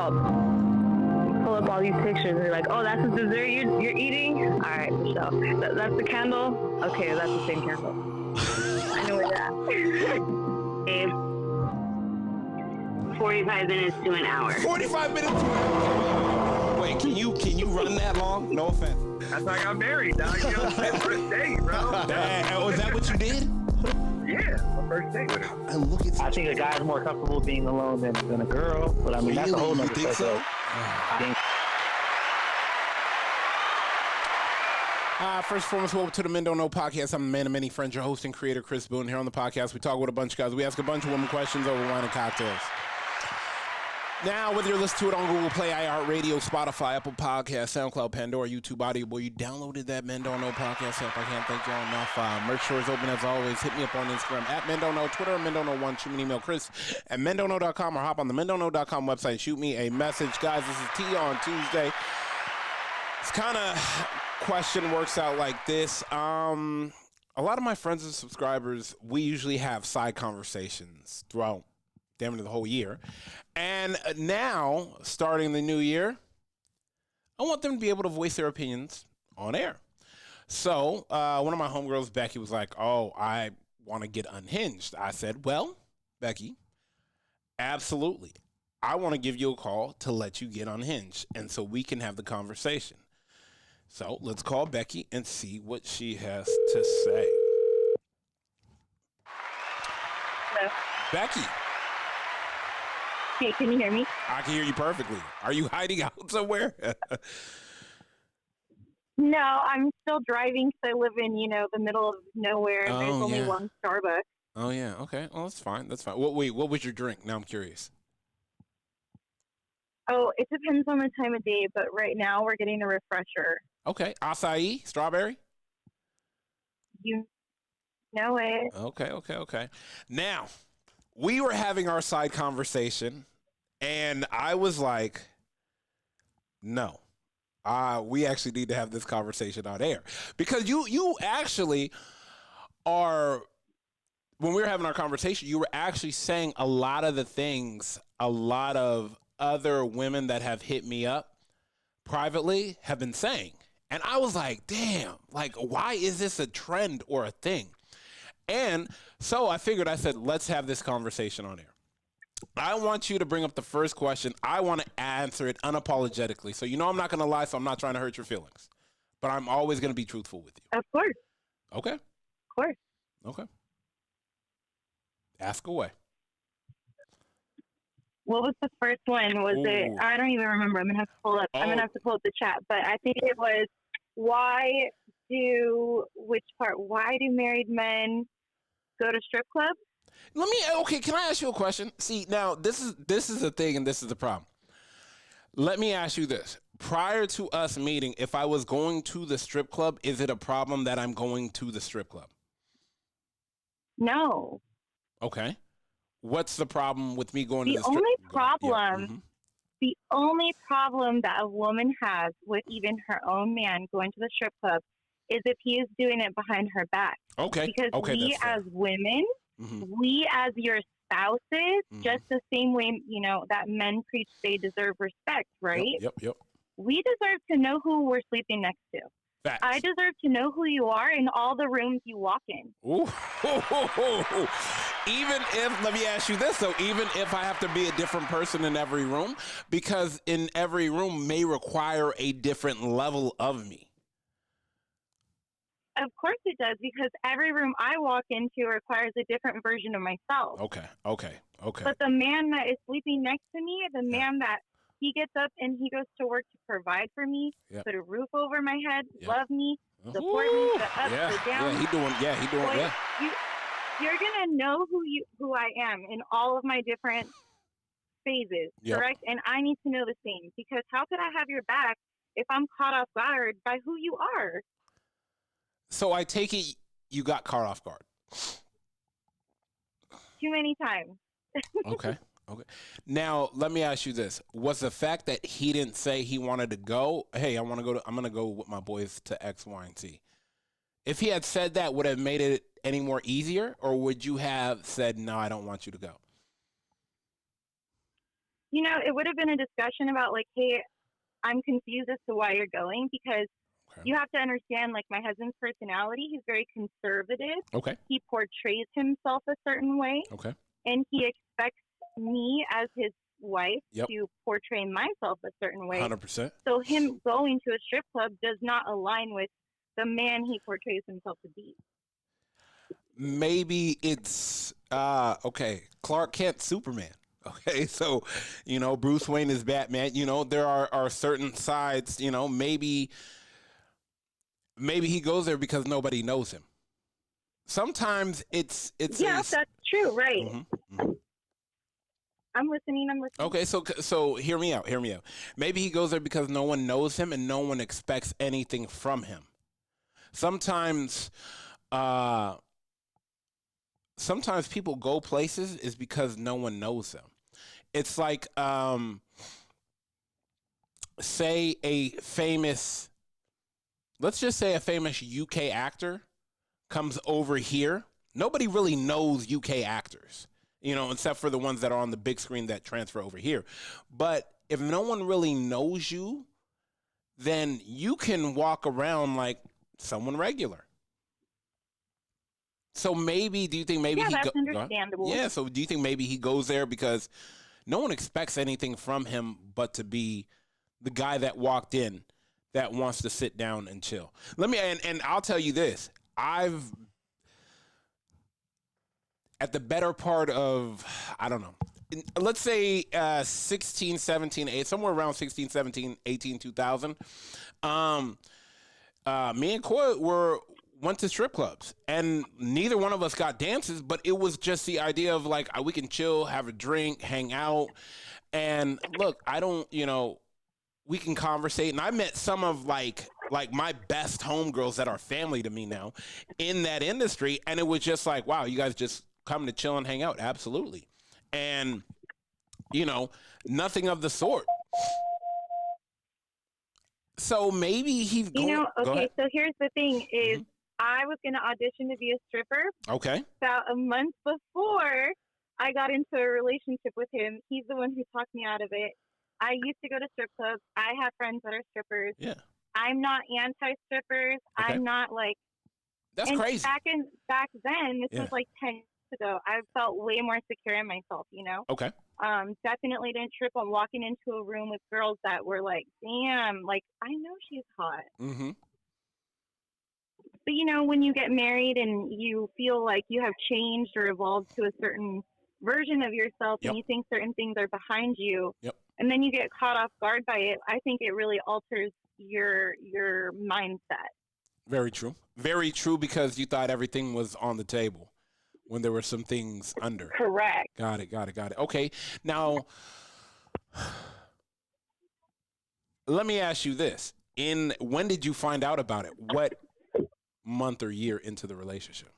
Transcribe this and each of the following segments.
up. Pull up all these pictures and you're like, oh, that's the dessert you're eating? All right, for sure. That's the candle? Okay, that's the same candle. I know where that. 45 minutes to an hour. 45 minutes to an hour. Wait, can you run that long? No offense. That's why I got married, dog. You know, first date, bro. Is that what you did? Yeah, my first date with her. I think a guy's more comfortable being alone than a girl, but I mean, that's a whole nother think so? First and foremost, welcome to the Men Don't Know podcast. I'm the man of many friends, your host and creator, Chris Boone. Here on the podcast, we talk with a bunch of guys. We ask a bunch of women questions over wine and cocktails. Now, whether you're listening to it on Google Play, iHeartRadio, Spotify, Apple Podcasts, SoundCloud, Pandora, YouTube, Audio Boy, you downloaded that Men Don't Know podcast app. I can't thank y'all enough. Merch store is open as always. Hit me up on Instagram at Men Don't Know, Twitter, Men Don't Know 1. Shoot me an email, Chris at mendontknow.com, or hop on the mendontknow.com website and shoot me a message. Guys, this is T on Tuesday. It's kind of question works out like this. A lot of my friends and subscribers, we usually have side conversations throughout damn near the whole year. And now, starting the new year, I want them to be able to voice their opinions on air. So one of my homegirls, Becky, was like, oh, I want to get unhinged. I said, well, Becky, absolutely. I want to give you a call to let you get unhinged, and so we can have the conversation. So let's call Becky and see what she has to say. Hello. Becky. Hey, can you hear me? I can hear you perfectly. Are you hiding out somewhere? No, I'm still driving because I live in, the middle of nowhere. And there's only one Starbucks. Oh, yeah. Okay. Well, that's fine. That's fine. Wait, what was your drink? Now I'm curious. Oh, it depends on the time of day, but right now we're getting a refresher. Okay. Acai? Strawberry? You know it. Okay. Now, we were having our side conversation, and I was like, no. We actually need to have this conversation on air. Because you actually are, when we were having our conversation, you were actually saying a lot of the things a lot of other women that have hit me up privately have been saying. And I was like, damn, like, why is this a trend or a thing? And so I said, let's have this conversation on air. I want you to bring up the first question. I want to answer it unapologetically. So, I'm not going to lie, so I'm not trying to hurt your feelings. But I'm always going to be truthful with you. Of course. Okay. Of course. Okay. Ask away. What was the first one? Was it? I don't even remember. I'm gonna have to pull up. I'm gonna have to pull up the chat. But I think it was why do married men go to strip clubs? Can I ask you a question? See, now this is the thing, and this is the problem. Let me ask you this: prior to us meeting, if I was going to the strip club, is it a problem that I'm going to the strip club? No. Okay. What's the problem with me going to the strip club? The only problem that a woman has with even her own man going to the strip club is if he is doing it behind her back. Okay. Because we as women, we as your spouses, just the same way, that men preach they deserve respect, right? Yep. We deserve to know who we're sleeping next to. Facts. I deserve to know who you are in all the rooms you walk in. Ooh. Let me ask you this, though, even if I have to be a different person in every room, because in every room may require a different level of me. Of course it does, because every room I walk into requires a different version of myself. Okay. But the man that is sleeping next to me, the man that he gets up and he goes to work to provide for me, put a roof over my head, love me, support me, the ups, the downs. He doing. You're gonna know who I am in all of my different phases, correct? And I need to know the same, because how could I have your back if I'm caught off guard by who you are? So I take it you got caught off guard. Too many times. Okay. Now let me ask you this: was the fact that he didn't say he wanted to go, hey, I'm gonna go with my boys to X, Y, and Z? If he had said that, would it have made it any more easier, or would you have said, no, I don't want you to go? it would have been a discussion about like, hey, I'm confused as to why you're going, because you have to understand, like, my husband's personality. He's very conservative. Okay. He portrays himself a certain way. Okay. And he expects me as his wife Yep. to portray myself a certain way. 100%. So him going to a strip club does not align with the man he portrays himself to be. Maybe it's okay, Clark Kent, Superman. Okay, so Bruce Wayne is Batman. There are certain sides. Maybe he goes there because nobody knows him. Sometimes it's that's true, right? Mm-hmm. I'm listening. Okay, so hear me out. Maybe he goes there because no one knows him and no one expects anything from him. Sometimes people go places is because no one knows them. It's like, let's just say a famous UK actor comes over here. Nobody really knows UK actors, except for the ones that are on the big screen that transfer over here. But if no one really knows you, then you can walk around like someone regular. So do you think maybe that's understandable. Yeah, so do you think maybe he goes there because no one expects anything from him but to be the guy that walked in that wants to sit down and chill? And I'll tell you this. I've, at the better part of, I don't know, let's say 16, 17, 8, somewhere around 16, 17, 18, 2000, me and Coy went to strip clubs, and neither one of us got dances, but it was just the idea of like, we can chill, have a drink, hang out. And look, we can conversate. And I met some of like my best homegirls that are family to me now in that industry. And it was just like, wow, you guys just come to chill and hang out. Absolutely. And, nothing of the sort. So maybe he's going. Okay, so here's the thing is, I was going to audition to be a stripper. Okay. About a month before I got into a relationship with him. He's the one who talked me out of it. I used to go to strip clubs. I have friends that are strippers. Yeah. I'm not anti-strippers. Okay. I'm not like... That's crazy. Back then, this was like 10 years ago, I felt way more secure in myself, Okay. Definitely didn't trip on walking into a room with girls that were like, damn, like, I know she's hot. Mm-hmm. But, when you get married and you feel like you have changed or evolved to a certain version of yourself, and you think certain things are behind you, and then you get caught off guard by it, I think it really alters your mindset. Very true. Very true, because you thought everything was on the table when there were some things under. Correct. Got it. Okay. Now, let me ask you this. When did you find out about it? What month or year into the relationship?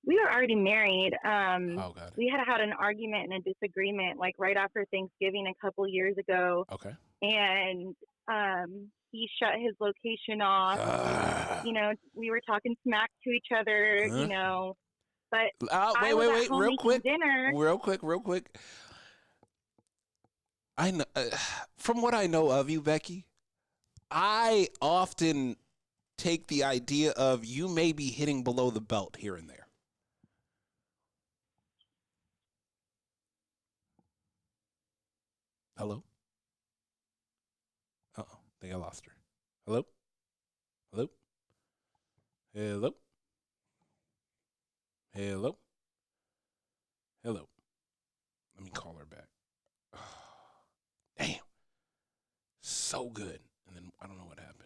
We were already married. Oh, got it. We had an argument and a disagreement like right after Thanksgiving a couple years ago. Okay. And he shut his location off. We were talking smack to each other, But wait, real quick. Dinner. Real quick. I know, from what I know of you, Becky, I often take the idea of you may be hitting below the belt here and there. Hello? Uh-oh, I think I lost her. Hello? Hello? Hello? Hello? Hello? Let me call her back. Damn. So good. And then I don't know what happened.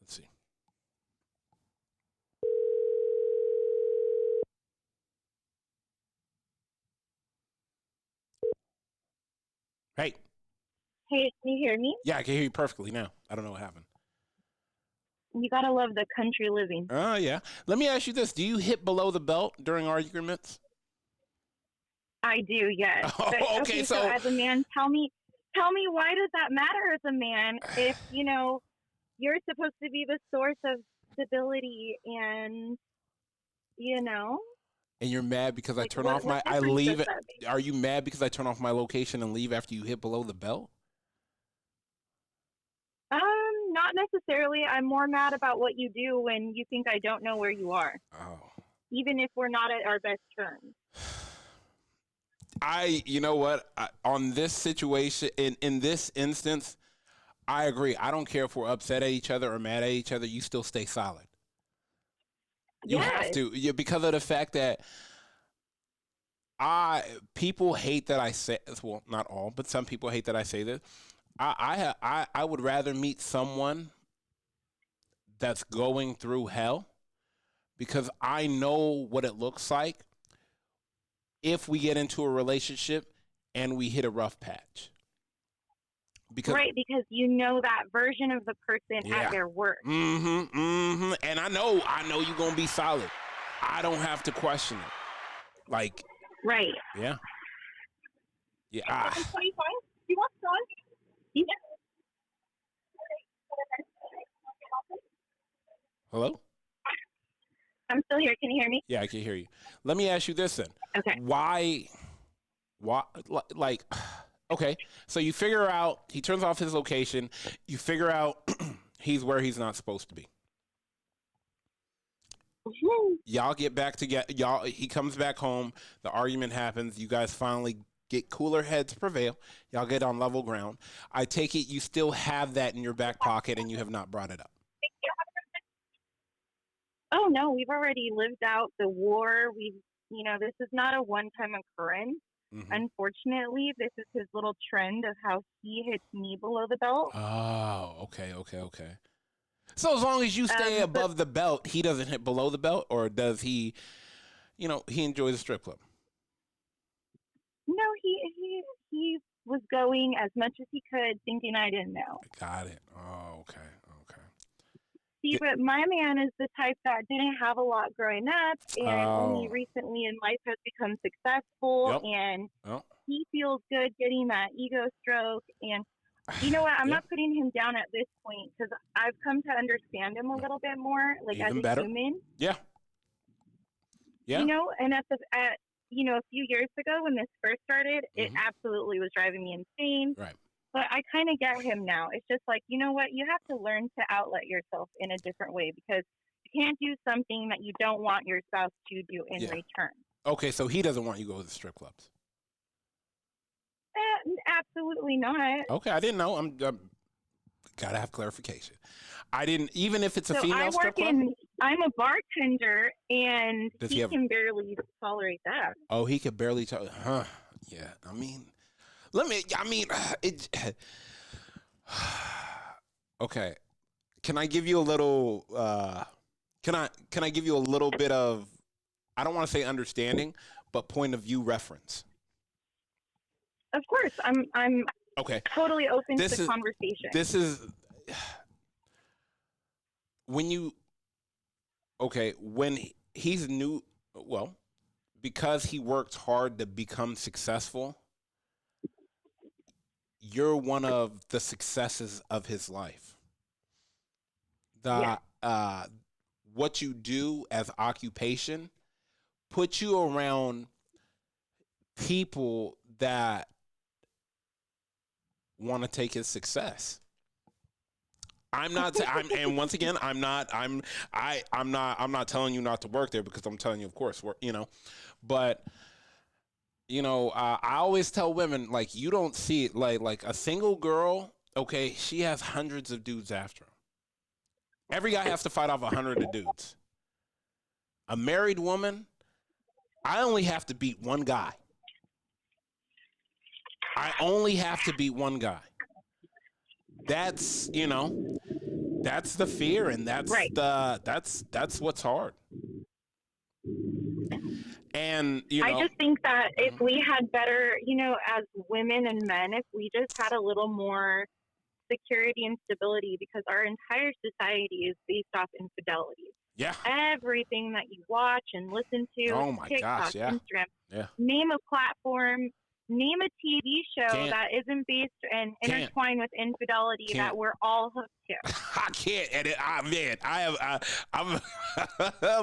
Let's see. Hey. Hey, can you hear me? Yeah, I can hear you perfectly now. I don't know what happened. You gotta love the country living. Oh, yeah. Let me ask you this. Do you hit below the belt during arguments? I do, yes. Oh, but, okay, so as a man, tell me why does that matter as a man if, you're supposed to be the source of stability and, And you're mad because I Like, turn what, off what I difference leave does it. that make? Are you mad because I turn off my location and leave after you hit below the belt? Not necessarily. I'm more mad about what you do when you think I don't know where you are, Oh. even if we're not at our best terms. You know what? On this situation, in this instance, I agree. I don't care if we're upset at each other or mad at each other. You still stay solid. You have Yes. to, because of the fact that people hate that I say, well, not all, but some people hate that I say this. I would rather meet someone that's going through hell because I know what it looks like if we get into a relationship and we hit a rough patch. Right, because you know that version of the person Yeah. at their worst. And I know you're gonna be solid. I don't have to question it. Like, Right. yeah. Yeah. I'm 25. You want sun? Yeah. Hello? I'm still here. Can you hear me? Yeah, I can hear you. Let me ask you this then. Okay. Why, like, okay, so you figure out, he turns off his location, you figure out he's where he's not supposed to be. Y'all get back together, he comes back home, the argument happens, you guys finally get cooler heads prevail, y'all get on level ground. I take it you still have that in your back pocket and you have not brought it up. Oh, no, we've already lived out the war. This is not a one-time occurrence. Mm-hmm. Unfortunately, this is his little trend of how he hits me below the belt. Oh, okay. So as long as you stay above the belt, he doesn't hit below the belt, or does he, he enjoys the strip club? No, he was going as much as he could, thinking I didn't know. Got it. Oh, okay. See, but my man is the type that didn't have a lot growing up and only recently in life has become successful, and he feels good getting that ego stroke. And you know what? I'm not putting him down at this point because I've come to understand him a little bit more, like Even as a better. human. Yeah. And a few years ago when this first started, it absolutely was driving me insane. Right. But I kind of get him now. It's just like, you know what? You have to learn to outlet yourself in a different way because you can't do something that you don't want your spouse to do in return. Okay, so he doesn't want you to go to the strip clubs. Absolutely not. Okay, I didn't know. I'm gotta have clarification. I didn't, even if it's a female strip club. I'm a bartender, and he can barely tolerate that. Oh, he could barely tolerate. Huh? Yeah. I mean, it. Okay. Can I give you a little? Can I give you a little bit of? I don't want to say understanding, but point of view reference. Of course, I'm okay. Totally open to the conversation. This is when he's new. Well, because he worked hard to become successful. You're one of the successes of his life. What you do as occupation puts you around people that want to take his success. I'm not telling you not to work there because I'm telling you, of course, but. I always tell women, like, you don't see it like a single girl. Okay, she has hundreds of dudes after her. Every guy has to fight off 100 of dudes. A married woman, I only have to beat one guy. That's that's the fear, and that's what's hard. And I just think that if we had better, as women and men, if we just had a little more security and stability, because our entire society is based off infidelity. Yeah. Everything that you watch and listen to, oh my TikTok, gosh, yeah. Instagram, yeah. name a platform, Name a TV show Can't. that isn't based and Can't. intertwined with infidelity Can't. that we're all hooked to. I can't. And I'm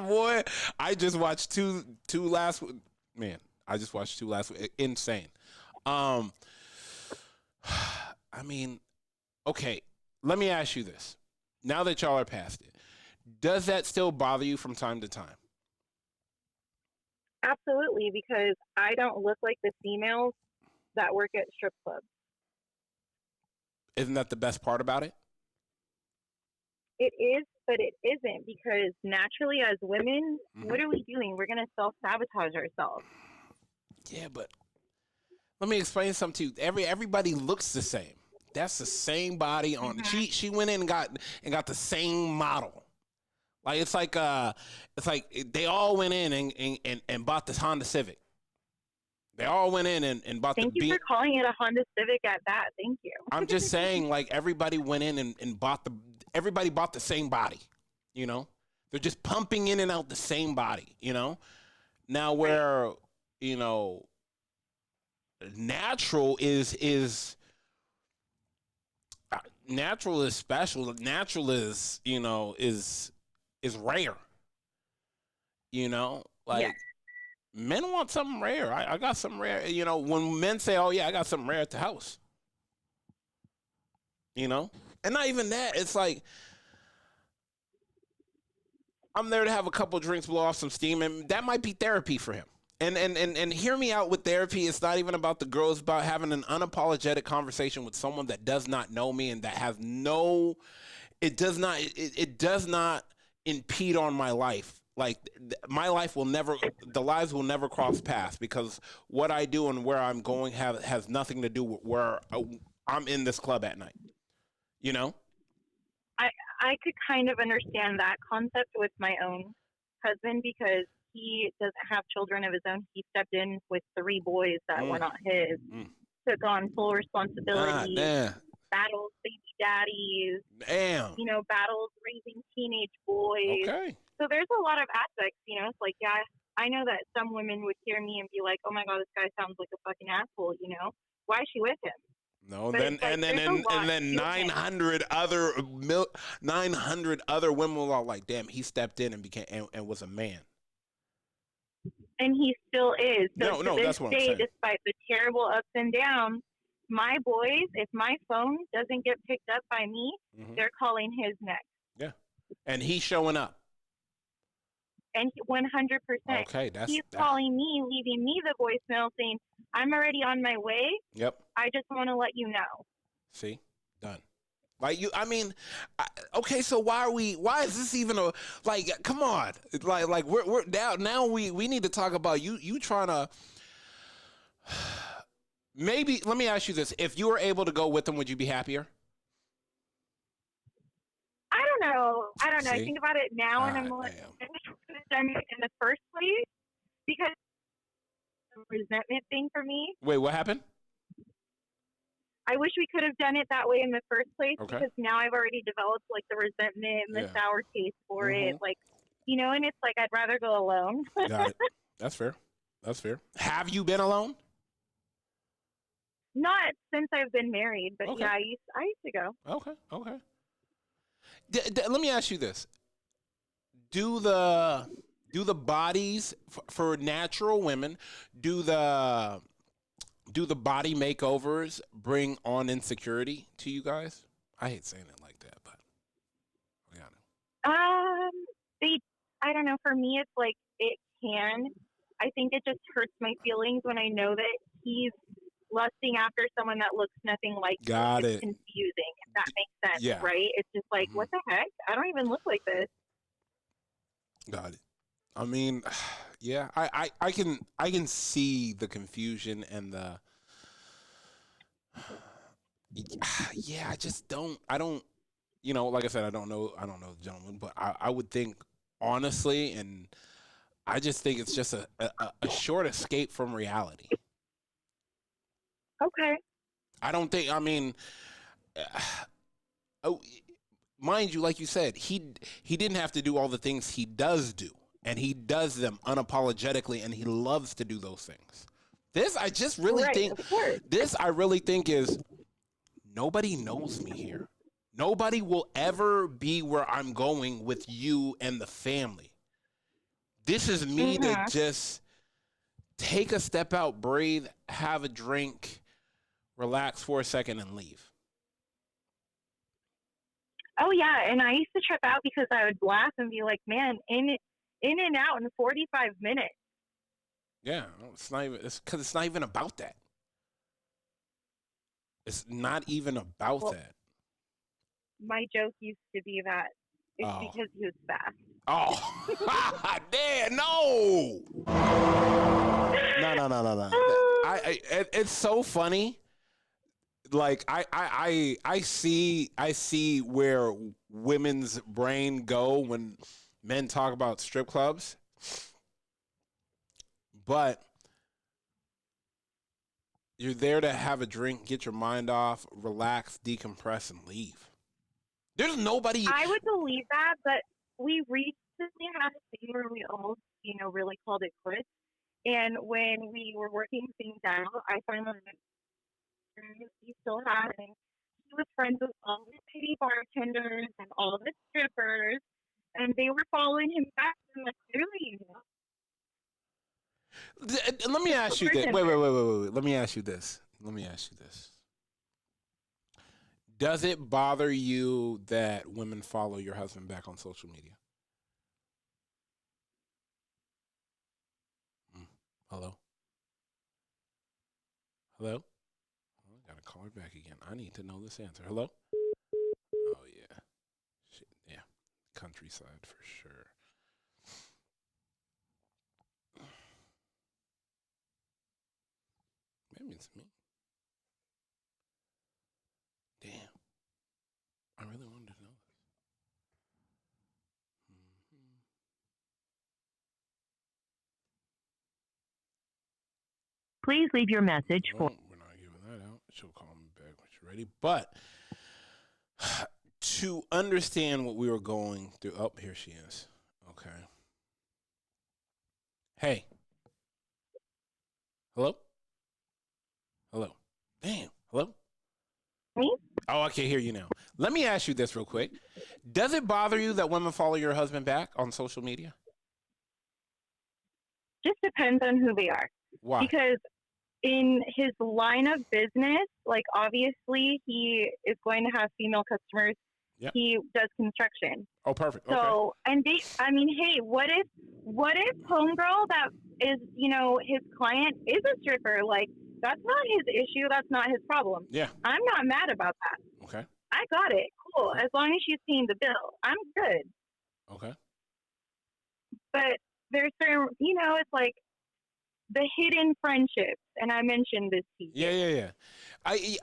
boy. I just watched two last. Man, I just watched two last. Insane. I mean, okay. Let me ask you this. Now that y'all are past it, does that still bother you from time to time? Absolutely, because I don't look like the females that work at strip clubs. Isn't that the best part about it? It is, but it isn't, because naturally as women, Mm-hmm. what are we doing? We're going to self-sabotage ourselves. Yeah, but let me explain something to you. Everybody looks the same. That's the same body on. She went in and got the same model. Like it's like they all went in and bought this Honda Civic. They all went in and bought Thank the you for calling it a Honda Civic at that. Thank you. I'm just saying, like, everybody went in and everybody bought the same body, you know? They're just pumping in and out the same body, you know? Now where, you know, natural is special. Natural is, you know, is rare. You know? Like, yeah. Men want something rare. I got something rare. You know, when men say, oh, yeah, I got something rare at the house. You know? And not even that. It's like, I'm there to have a couple drinks, blow off some steam, and that might be therapy for him. And hear me out with therapy. It's not even about the girl. It's about having an unapologetic conversation with someone that does not know me and that has no, it does not impede on my life. Like, my life will never, the lives will never cross paths, because what I do and where I'm going has nothing to do with where I'm in this club at night. You know? I could kind of understand that concept with my own husband, because he doesn't have children of his own. He stepped in with 3 boys that were not his, took on full responsibility, battles baby daddies, you know, battles raising teenage boys. Okay. So there's a lot of aspects, you know. It's like, yeah, I know that some women would hear me and be like, oh my God, this guy sounds like a fucking asshole, you know? Why is she with him? No, But and then 900 other women were all like, damn, he stepped in and became and was a man. And he still is. So no, to that's this what I'm day, saying. despite the terrible ups and downs, my boys, if my phone doesn't get picked up by me, they're calling his next. Yeah, and he's showing up. And 100%. Okay, he's calling me, leaving me the voicemail saying, I'm already on my way. Yep. I just want to let you know. See? Done. Like, you, I mean, okay, so why is this even a, like, come on. Like we're now we need to talk about you trying to, maybe, let me ask you this. If you were able to go with him, would you be happier? I don't know. See? I think about it now, and I'm like, I wish we could have done it in the first place, because it's a resentment thing for me. Wait, what happened? I wish we could have done it that way in the first place, Okay. because now I've already developed like the resentment and the sour taste for it. Like, you know, and it's like, I'd rather go alone. Got it. That's fair. That's fair. Have you been alone? Not since I've been married, but Okay. yeah, I used to go. Okay. Let me ask you this: Do the bodies for natural women, do the body makeovers bring on insecurity to you guys? I hate saying it like that, but yeah. I don't know. For me, it's like, it can. I think it just hurts my feelings when I know that he's lusting after someone that looks nothing like me. It's confusing, if that makes sense. Yeah. Right? It's just like, what the heck? I don't even look like this. Got it. I mean, yeah, I can see the confusion and the yeah, I don't, you know, like I said, I don't know the gentleman, but I would think, honestly, and I just think it's just a short escape from reality. Okay. I don't think, I mean, mind you, like you said, he didn't have to do all the things he does do, and he does them unapologetically, and he loves to do those things. This I just really Right, think. of course. This I really think is nobody knows me here. Nobody will ever be where I'm going with you and the family. This is me to just take a step out, breathe, have a drink, relax for a second, and leave. Oh yeah, and I used to trip out because I would laugh and be like, "Man, in and out in 45 minutes." Yeah, it's not even. It's because it's not even about that. It's not even about that. My joke used to be that it's because he was fast. Oh, damn! No. No. It's so funny. Like I see where women's brain go when men talk about strip clubs, but you're there to have a drink, get your mind off, relax, decompress, and leave. There's nobody. I would believe that, but we recently had a thing where we all, really called it quits. And when we were working things out, I finally he still had, and he was friends with all the city bartenders and all the strippers, and they were following him back. And like, clearly, Let me ask you this. Wait. Let me ask you this. Does it bother you that women follow your husband back on social media? Hello? I gotta call her back again. I need to know this answer. Hello? Oh, yeah. Shit, yeah. Countryside for sure. Maybe it's me. Damn. I really wanted to know this. Please leave your message for. We're not giving that out. She'll call me back when she's ready. But to understand what we were going through. Oh, here she is. Okay. Hey. Hello? Damn. Hello? Me? Oh, I can hear you now. Let me ask you this real quick. Does it bother you that women follow your husband back on social media? Just depends on who they are. Why? Because in his line of business, like obviously he is going to have female customers. Yep. He does construction. Oh, perfect. So, okay. And hey, what if homegirl that is, his client is a stripper? Like, that's not his issue. That's not his problem. Yeah. I'm not mad about that. Okay. I got it. Cool. As long as she's paying the bill, I'm good. Okay. But there's certain, it's like the hidden friendships. And I mentioned this to you. Yeah.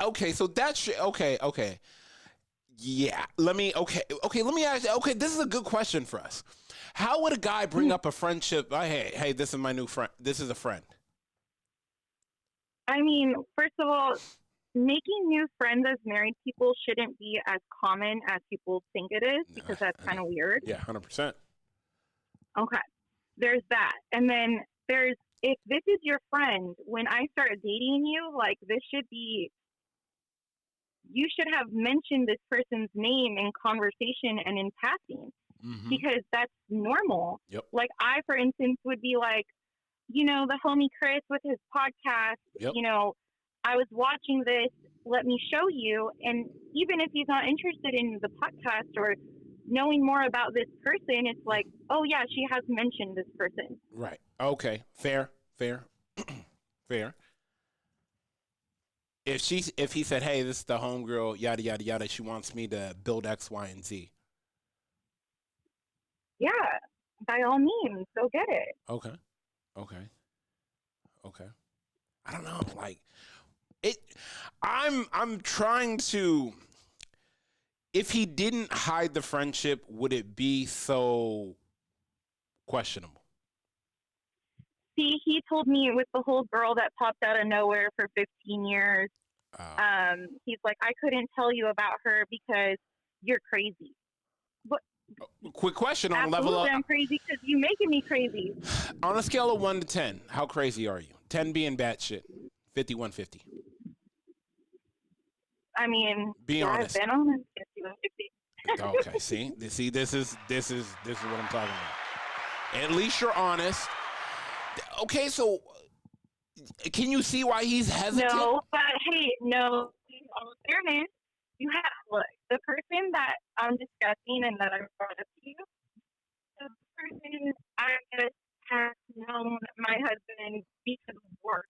Okay. So that's, okay. Yeah. Let me ask you. Okay. This is a good question for us. How would a guy bring up a friendship? Hey, this is my new friend. This is a friend. I mean, first of all, making new friends as married people shouldn't be as common as people think it is, because that's kind of weird. Yeah, 100%. Okay. There's that. And then if this is your friend, when I start dating you, like you should have mentioned this person's name in conversation and in passing, because that's normal. Yep. Like I, for instance, would be like, the homie Chris with his podcast, yep. I was watching this, let me show you. And even if he's not interested in the podcast or knowing more about this person, it's like, oh yeah, she has mentioned this person. Right. Okay. Fair. Fair. If he said, hey, this is the homegirl, yada, yada, yada, she wants me to build X, Y, and Z. Yeah. By all means, go get it. Okay. I don't know. Like I'm trying to, if he didn't hide the friendship, would it be so questionable? See, he told me with the whole girl that popped out of nowhere for 15 years, he's like, I couldn't tell you about her because you're crazy. But quick question on a level of... I'm crazy because you're making me crazy. On a scale of 1 to 10, how crazy are you? 10 being batshit. 5150. I mean, Be honest. I've been on 5150. Okay, see, this is what I'm talking about. At least you're honest. Okay, so can you see why he's hesitant? No, but hey, no. In all fairness, you have look the person that I'm discussing and that I brought up to you. The person I just have known my husband because of work.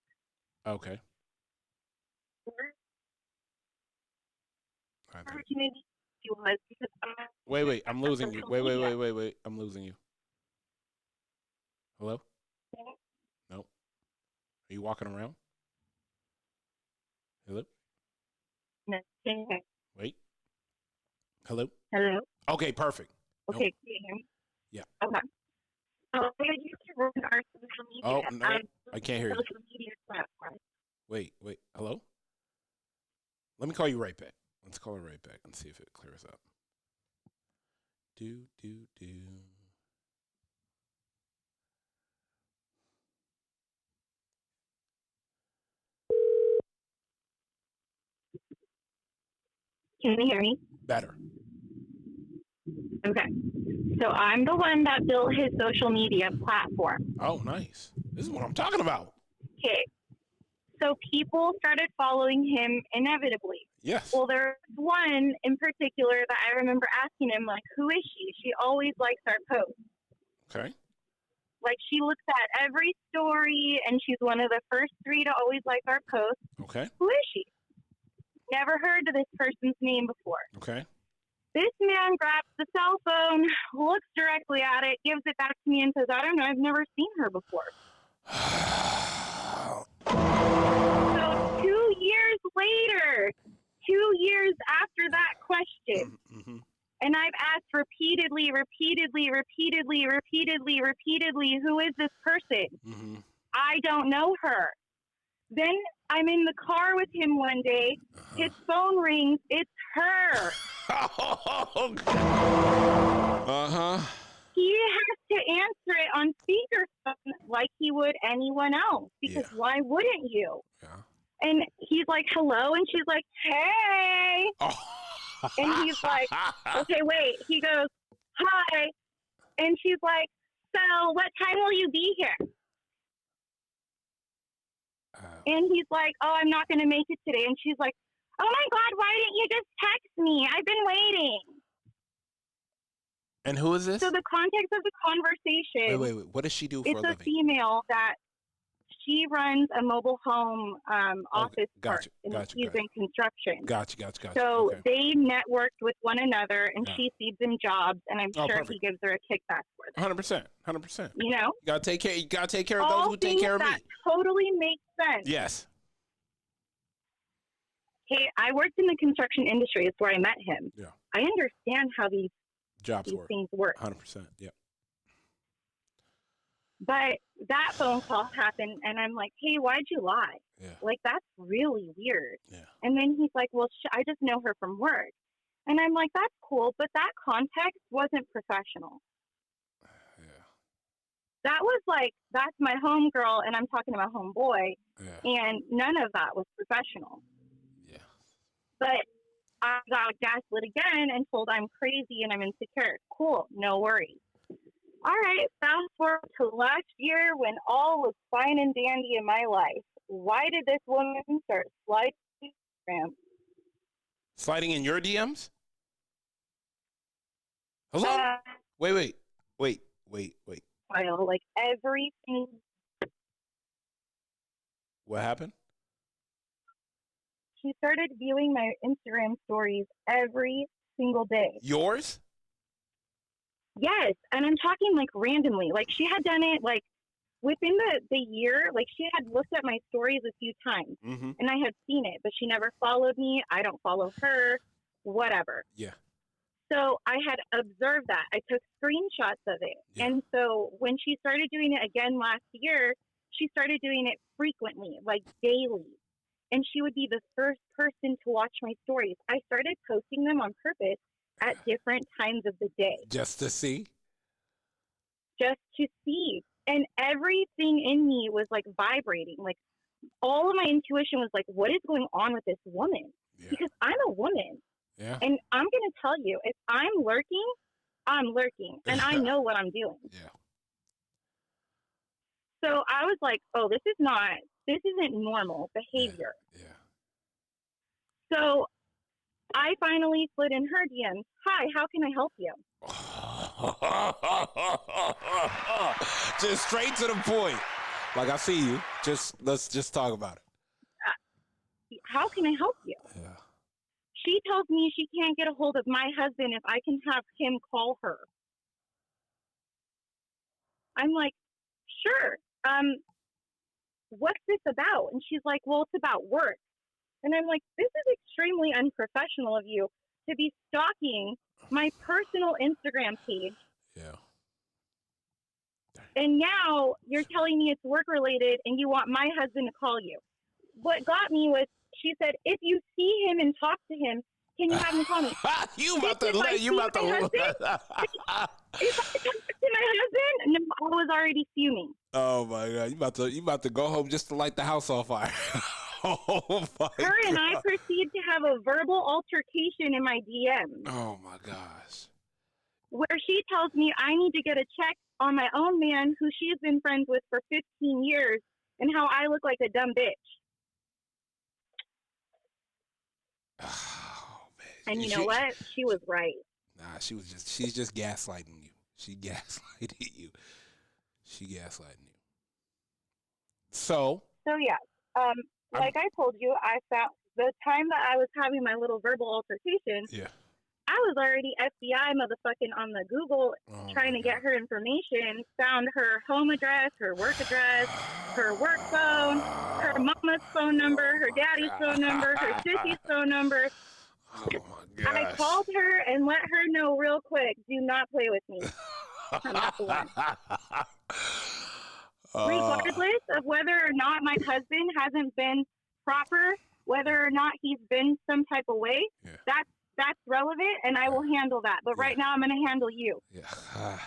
Okay. Opportunity was because Wait, I'm losing you. Wait, I'm losing you. Hello? Nope. Are you walking around? Hello? No. Wait. Hello? Hello? Okay, perfect. Okay, Nope. can you hear me? Yeah. Okay. I used to run our social media. Oh, no, I can't hear you. Social media platform. Wait. Hello? Let me call you right back. Let's call her right back and see if it clears up. Do. Can you hear me? Better. Okay. So I'm the one that built his social media platform. Oh, nice. This is what I'm talking about. Okay. So people started following him inevitably. Yes. Well, there's one in particular that I remember asking him, like, who is she? She always likes our posts. Okay. Like, she looks at every story, and she's one of the first 3 to always like our posts. Okay. Who is she? Never heard of this person's name before. Okay. This man grabs the cell phone, looks directly at it, gives it back to me, and says, I don't know, I've never seen her before. So 2 years later, 2 years after that question, and I've asked repeatedly, who is this person? I don't know her. Then I'm in the car with him one day. His phone rings. It's her. He has to answer it on speakerphone like he would anyone else, because why wouldn't you? Yeah. And he's like, hello, and she's like, hey. And he's like, okay, wait. He goes, hi. And she's like, so what time will you be here? And he's like, oh, I'm not going to make it today. And she's like, oh, my God, why didn't you just text me? I've been waiting. And who is this? So the context of the conversation. Wait. What does she do for a living? It's a female that she runs a mobile home office park. She's in construction. Gotcha. So they networked with one another, and she feeds him jobs, and I'm sure perfect. he gives her a kickback for that. 100%. You know? You gotta take care of those who take care of me. That totally makes sense. Yes. Hey, I worked in the construction industry. It's where I met him. Yeah. I understand how these things work. 100%. Yeah. But that phone call happened, and I'm like, hey, why'd you lie? Yeah. Like, that's really weird. Yeah. And then he's like, well, I just know her from work. And I'm like, that's cool, but that context wasn't professional. Yeah. That was like, that's my homegirl, and I'm talking about homeboy, and none of that was professional. Yeah. But I got gaslit again and told I'm crazy and I'm insecure. Cool, no worries. All right, fast forward to last year when all was fine and dandy in my life. Why did this woman start sliding in your DMs? Hello? Wait. Like everything. What happened? She started viewing my Instagram stories every single day. Yours? Yes, and I'm talking like randomly. Like she had done it like within the year. Like she had looked at my stories a few times, and I had seen it, but she never followed me. I don't follow her. Whatever. Yeah. So I had observed that. I took screenshots of it, and so when she started doing it again last year, she started doing it frequently, like daily. And she would be the first person to watch my stories. I started posting them on purpose at different times of the day. Just to see? Just to see. And everything in me was like vibrating. Like all of my intuition was like, what is going on with this woman? Yeah. Because I'm a woman. Yeah. And I'm going to tell you, if I'm lurking, I'm lurking. And I know what I'm doing. Yeah. So I was like, oh, this isn't normal behavior. Yeah. So I finally slid in her DMs. Hi, how can I help you? Just straight to the point. Like, I see you. Let's just talk about it. How can I help you? Yeah. She tells me she can't get a hold of my husband if I can have him call her. I'm like, sure. What's this about? And she's like, well, it's about work. And I'm like, this is extremely unprofessional of you to be stalking my personal Instagram page. Yeah. And now you're telling me it's work related and you want my husband to call you. What got me was she said, if you see him and talk to him, can you have him call me? you about to let you about to if I talk to my husband, no, I was already fuming. Oh my God. You about to go home just to light the house on fire. Oh my Her God. and I proceed to have a verbal altercation in my DMs. Oh my gosh. Where she tells me I need to get a check on my own man who she's been friends with for 15 years and how I look like a dumb bitch. Oh man. And you know what? She was right. Nah, she's just gaslighting you. She gaslighted you. So yeah. Like I told you, I found the time that I was having my little verbal altercation. Yeah. I was already FBI motherfucking on the Google trying to get her information. Found her home address, her work address, her work phone, her mama's phone number, her daddy's phone number, her sissy's phone number. Oh my gosh. I called her and let her know real quick, do not play with me. I'm not the one. Regardless of whether or not my husband hasn't been proper, whether or not he's been some type of way, that's relevant, and I will handle that. But right now, I'm going to handle you. Yeah.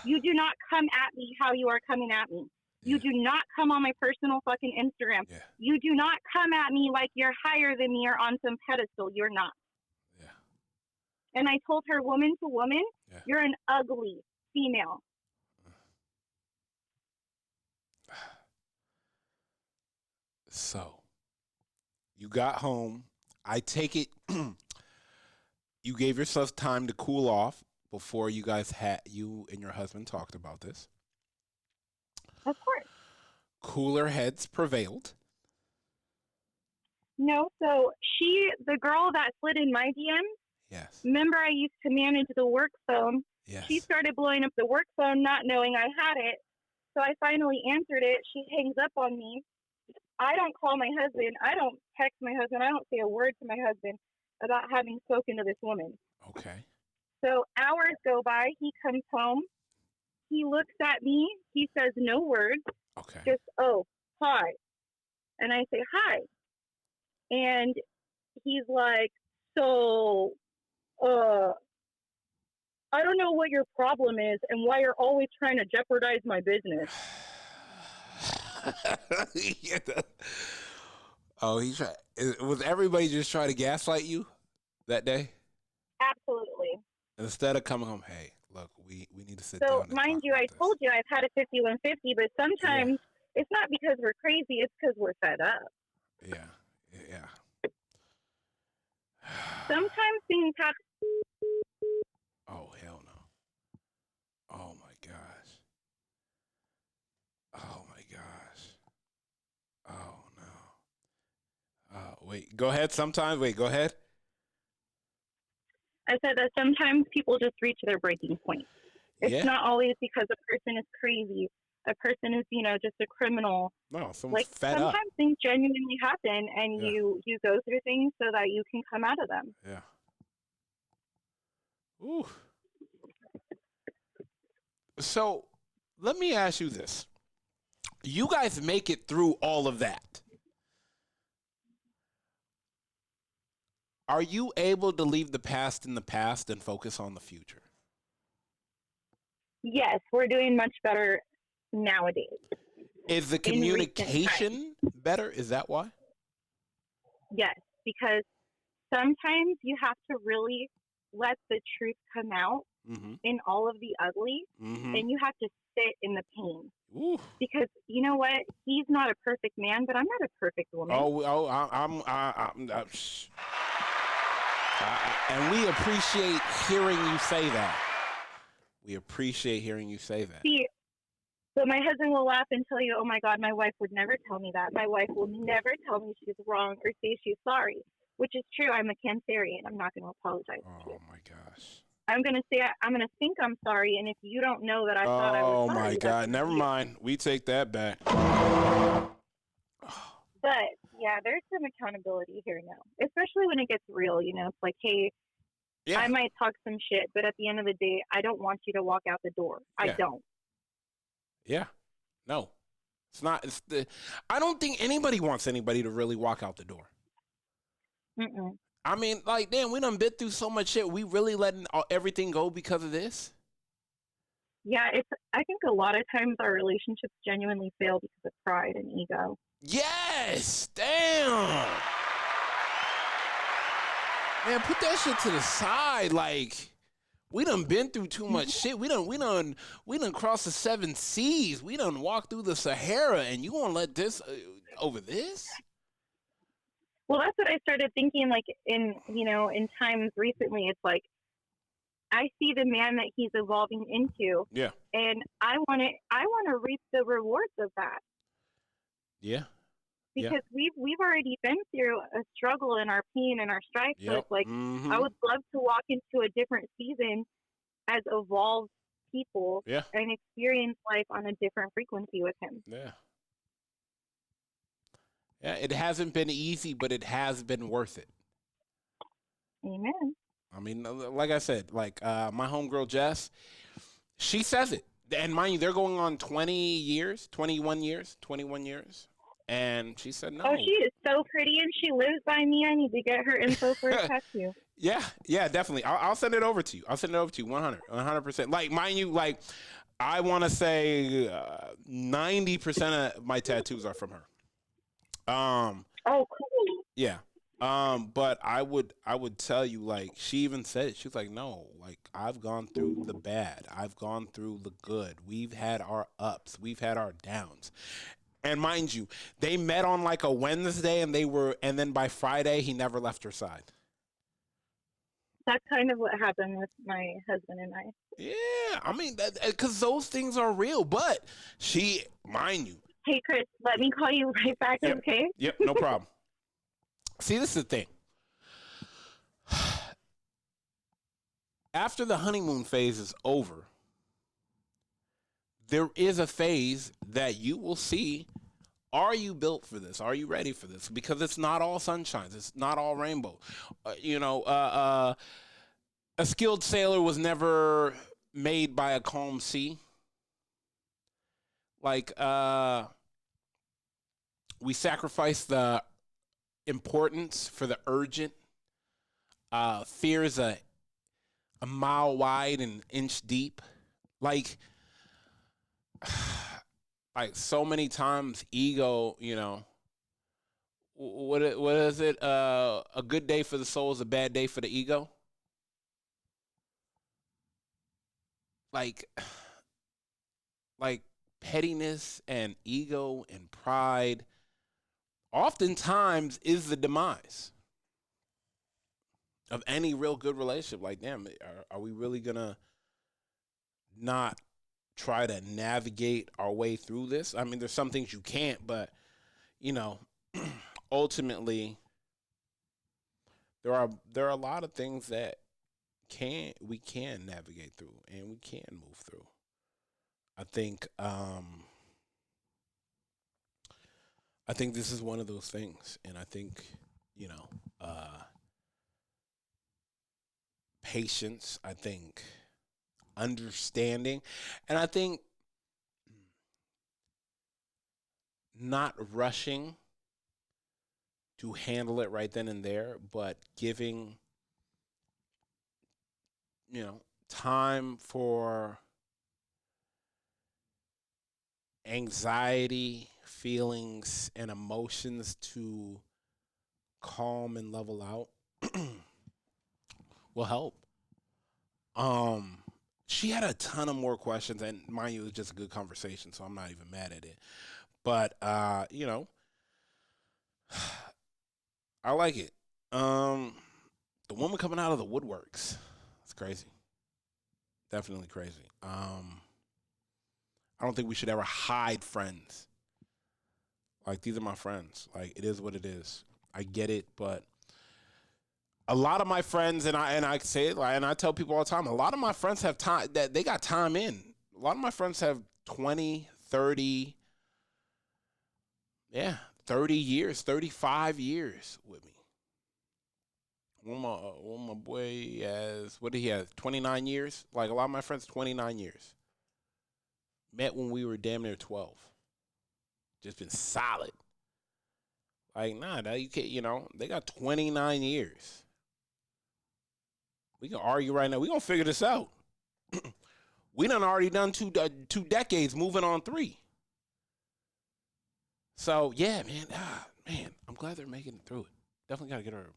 You do not come at me how you are coming at me. You do not come on my personal fucking Instagram. Yeah. You do not come at me like you're higher than me or on some pedestal. You're not. Yeah. And I told her, woman to woman, you're an ugly female. So, you got home. I take it you gave yourself time to cool off before you and your husband talked about this. Of course. Cooler heads prevailed. No, so the girl that slid in my DM, yes. Remember I used to manage the work phone. Yes. She started blowing up the work phone not knowing I had it. So I finally answered it. She hangs up on me. I don't call my husband. I don't text my husband. I don't say a word to my husband about having spoken to this woman. Okay. So hours go by. He comes home. He looks at me. He says no words. Okay. Just, oh, hi. And I say, hi. And he's like, so, I don't know what your problem is and why you're always trying to jeopardize my business. Oh, was everybody just trying to gaslight you that day? Absolutely. Instead of coming home, hey, look, we need to sit down. So, mind you, I told you I've had a 51-50, but sometimes it's not because we're crazy, it's because we're fed up. Yeah. Sometimes things happen. Oh, hell no. Oh, my gosh. Oh, my gosh. Oh, no. Wait, go ahead sometimes. Wait, go ahead. I said that sometimes people just reach their breaking point. It's not always because a person is crazy. A person is, just a criminal. No, someone's fed up. Sometimes things genuinely happen, and you go through things so that you can come out of them. Yeah. Ooh. So, let me ask you this. You guys make it through all of that. Are you able to leave the past in the past and focus on the future? Yes, we're doing much better nowadays. Is the communication better? Is that why? Yes, because sometimes you have to really let the truth come out in all of the ugly, and you have to sit in the pain. Ooh. Because you know what? He's not a perfect man, but I'm not a perfect woman. And we appreciate hearing you say that. We appreciate hearing you say that. See, but my husband will laugh and tell you, oh my God, my wife would never tell me that. My wife will never tell me she's wrong or say she's sorry, which is true. I'm a Cancerian. I'm not going to apologize to you. Oh my gosh. I'm going to say, I'm going to think I'm sorry. And if you don't know that I thought I was sorry. Oh my God. Never mind. We take that back. But yeah, there's some accountability here now, especially when it gets real. You know, it's like, hey, I might talk some shit, but at the end of the day, I don't want you to walk out the door. I don't. Yeah. No. It's not. I don't think anybody wants anybody to really walk out the door. Mm-mm. I mean, like, damn, we done been through so much shit. We really letting everything go because of this? Yeah, I think a lot of times our relationships genuinely fail because of pride and ego. Yes. Damn. Man, put that shit to the side. Like, we done been through too much shit. We done crossed the 7 seas. We done walked through the Sahara, and you gonna let this over this? Well, that's what I started thinking. Like in times recently, it's like I see the man that he's evolving into. Yeah. And I want to reap the rewards of that. Yeah. Because we've already been through a struggle and our pain and our strife. So it's like I would love to walk into a different season as evolved people and experience life on a different frequency with him. Yeah. Yeah, it hasn't been easy, but it has been worth it. Amen. I mean, like I said, like my homegirl Jess, she says it. And mind you, they're going on 21 years. And she said no. Oh, she is so pretty and she lives by me. I need to get her info for a tattoo. Yeah, definitely. I'll send it over to you. 100%. Like, mind you, like, I want to say 90% of my tattoos are from her. Oh, cool. Yeah. But I would tell you, like, she even said it. She was like, no, like, I've gone through the bad. I've gone through the good. We've had our ups. We've had our downs. And mind you, they met on like a Wednesday and then by Friday, he never left her side. That's kind of what happened with my husband and I. Yeah. I mean, because those things are real, but mind you. Hey, Chris, let me call you right back, okay? Yep, no problem. See, this is the thing. After the honeymoon phase is over, there is a phase that you will see. Are you built for this? Are you ready for this? Because it's not all sunshines. It's not all rainbow. A skilled sailor was never made by a calm sea. Like, we sacrifice the importance for the urgent. Fear is a mile wide and an inch deep. Like so many times, ego, what is it? A good day for the soul is a bad day for the ego. Like pettiness and ego and pride oftentimes is the demise of any real good relationship. Like, damn, are we really gonna not try to navigate our way through this? I mean, there's some things you can't, but ultimately there are a lot of things that we can navigate through and we can move through. I think this is one of those things, and I think patience, I think understanding, and I think not rushing to handle it right then and there, but giving time for anxiety, feelings, and emotions to calm and level out will help. She had a ton of more questions, and mind you, it was just a good conversation, so I'm not even mad at it. But you know, I like it. The woman coming out of the woodworks, it's crazy. Definitely crazy. I don't think we should ever hide friends. Like, these are my friends. Like, it is what it is. I get it, but a lot of my friends, and I say it, and I tell people all the time, a lot of my friends have time, that they got time in. A lot of my friends have 20, 30, 30 years, 35 years with me. One of my boy has, what did he have, 29 years? Like, a lot of my friends, 29 years. Met when we were damn near 12. Just been solid. Like, nah, you can't, they got 29 years. We can argue right now. We gonna figure this out. We done already done two decades, moving on 3. So yeah, man, I'm glad they're making it through it. Definitely gotta get her.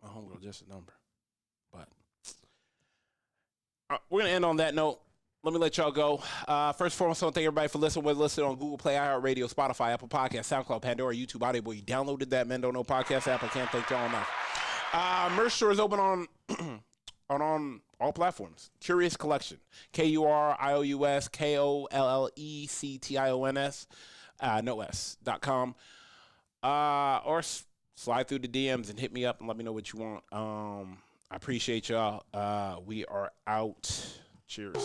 My homegirl just a number, but we're gonna end on that note. Let me let y'all go. First and foremost, I want to thank everybody for listening. We're listening on Google Play, iHeartRadio, Spotify, Apple Podcasts, SoundCloud, Pandora, YouTube, Audible. You downloaded that Men Don't Know podcast app. I can't thank y'all enough. Merch store is open on all platforms. Curious Collection, KURIOUS KOLLECTIONS, noS.com. Or slide through the DMs and hit me up and let me know what you want. I appreciate y'all. We are out. Cheers.